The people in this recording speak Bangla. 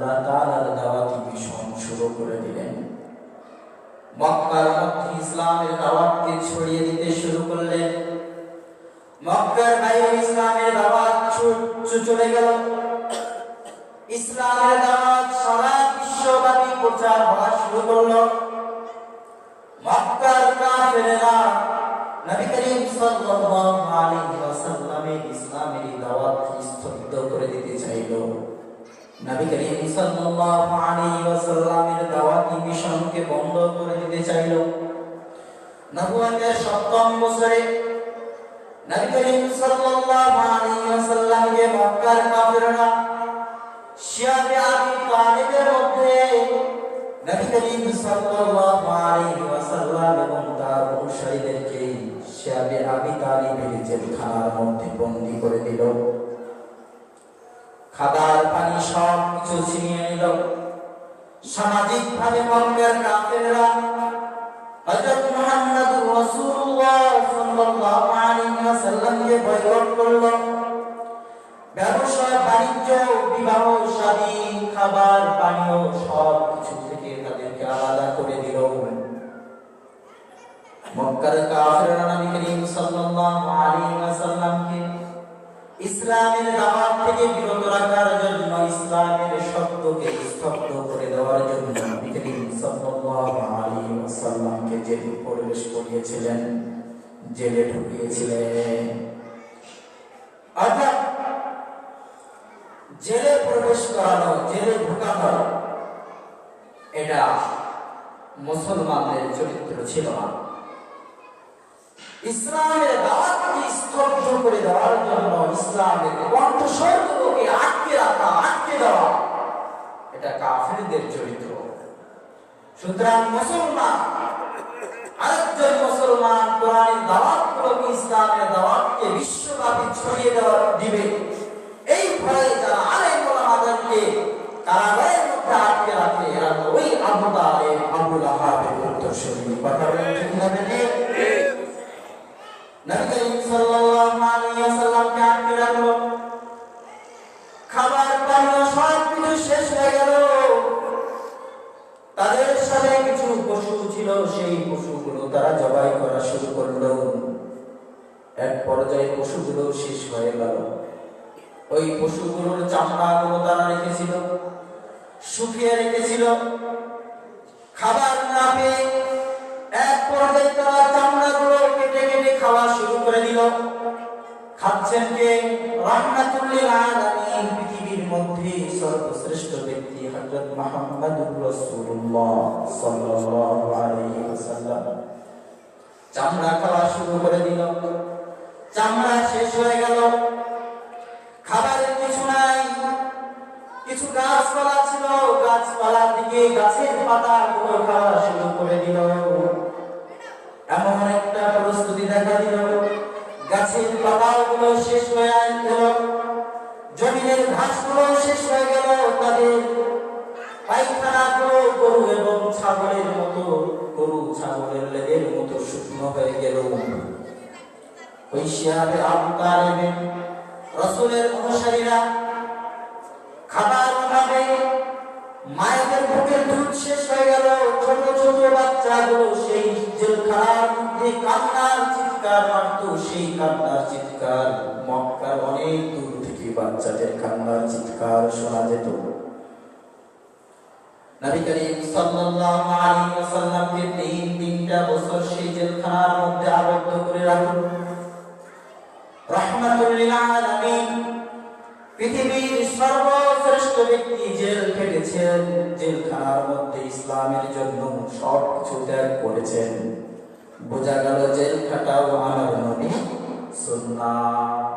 আল্লাহ তাআলার দাওয়াতি মিশন শুরু করে দিলেন। মক্কার মধ্যে ইসলামের দাওয়াতকে ছড়িয়ে দিতে শুরু করলেন। মক্কার বাইরে ইসলামের দাওয়াত চলে গেল। ইসলামের দাওয়াত সারা বিশ্বব্যাপী প্রচার হওয়া শুরু করলো। মক্কার কাফেররা নবী করিম সাল্লাল্লাহু আলাইহি ওয়াসাল্লামের ইসলামের দাওয়াতকে স্থগিত করে দিতে চাইল। নবী করিম সাল্লাল্লাহু আলাইহি ওয়াসাল্লামের দাওয়াতি মিশনকে বন্ধ করে দিতে চাইল। নবুয়তের ৭ম বছরে নবী করিম সাল্লাল্লাহু আলাইহি ওয়াসাল্লামকে মক্কার কাফেররা শিয়াবে আবি তালিবের মধ্যে নবী করিম সাল্লাল্লাহু আলাইহি ওয়াসাল্লাম এবং তার অনুসারীদেরকে শিয়াবে আবি তালিবের জেলখানার মধ্যে বন্দী করে দিল। খাবার পানি সব কিছু ছিনিয়ে নিল। সামাজিক ভাবে মক্কার কাফেররা হযরত মুহাম্মদুর রাসূলুল্লাহ সাল্লাল্লাহু আলাইহি ওয়াসাল্লামকে বয়কট করলো। ব্যবসা বাণিজ্য বিবাহ শাদী খাবার পানীয় সব কিছু থেকে তাদেরকে আলাদা করে দিল। মক্কার কাফেররা নবী করিম সাল্লাল্লাহু আলাইহি ওয়াসাল্লামকে ইসলামের দাওয়াত থেকে বিরত রাখার জন্য, ইসলামের শব্দকে স্তব্ধ করে দেওয়ার জন্য নবী করিম সাল্লাল্লাহু আলাইহি ওয়াসাল্লামকে জেলে প্রবেশ করিয়েছিলেন, জেলে ঢুকিয়েছিলেন। অর্থাৎ জেলে প্রবেশ করানো, জেলে ঢুকানো, এটা মুসলমানদের চরিত্র ছিল না। ইসলামের দাওয়াতকে স্তব্ধ করে দেওয়ার জন্য, ইসলামের কণ্ঠস্বরগুলোকে আটকে রাখা, আটকে দেওয়া, এটা কাফেরদের চরিত্র। সুতরাং মুসলমান, আরেকজন মুসলমান কোরআনের দাওয়াতগুলোকে, ইসলামের দাওয়াতকে বিশ্বব্যাপী ছড়িয়ে দিবে, এই ভয়ে যারা আলেম ওলামাদেরকে কারাগারের মধ্যে আটকে রাখে, এরা তো ওই আবু তালেব, আবু লাহাবের উত্তরসূরি। কথা বলেন ঠিক না বেঠিক? নবী করিম সাল্লাল্লাহু আলাইহি ওয়াসাল্লামকে আটকে রাখলো। খাবার পানীয় সব কিছু শেষ হয়ে গেল। তাদের সাথে কিছু পশু ছিল, সেই পশুগুলো তারা জবাই করা শুরু করলো। এক পর্যায়ে পশুগুলো শেষ হয়ে গেল। ওই পশুগুলোর চামড়াগুলো তারা রেখেছিল, শুকিয়ে রেখেছিল। খাবার না পেয়ে এক পর্যায়ে তারা চামড়াগুলো কেটে কেটে খাওয়া শুরু করে দিল। খাচ্ছেন কে? রাহমাতুল লিল আলামিন, পৃথিবীর মধ্যে সর্বশ্রেষ্ঠ ব্যক্তি হযরত মুহাম্মদুর রাসূলুল্লাহ সাল্লাল্লাহু আলাইহি ওয়াসাল্লাম চামড়া খাওয়া শুরু করে দিল। চামড়া শেষ হয়ে গেল। খাবারের কিছু নাই। কিছু গাছপালা ছিল, গাছপালা থেকে গাছের পাতাগুলো খাওয়া শুরু করে দিল। এমন একটা পরিস্থিতি দেখা দিল, গাছের পাতাগুলো শেষ হয়ে গেল, জমিনের ঘাসগুলো শেষ হয়ে গেল, তাদের পায়খানাগুলো গরু এবং ছাগলের মতো, গরু ছাগলের লেজের মতো শুকনো হয়ে গেল। ওই শিয়াবে আবু তালেব রাসূলের অনুসারীরা খাবার খাবে, মায়েদের বুকের দুধ শেষ হয়ে গেল। ছোট ছোট বাচ্চাগুলো সেই জেলখানার মধ্যে কান্নার চিৎকার মারত। সেই কান্নার চিৎকার মক্কার অনেক দূর থেকে বাচ্চাদের কান্নার চিৎকার শোনা যেত। নবী করিম সাল্লাল্লাহু আলাইহি ওয়াসাল্লামকে 3 বছর সেই জেলখানার মধ্যে আবদ্ধ করে রাখল। রাহমাতুল লিল আলামিন, পৃথিবীর সর্বশ্রেষ্ঠ ব্যক্তি জেল খেটেছেন, জেলখানার মধ্যে ইসলামের জন্য সব কিছু ত্যাগ করেছেন। বোঝা গেল জেল খাটাও আমার নবী সুন্নাহ।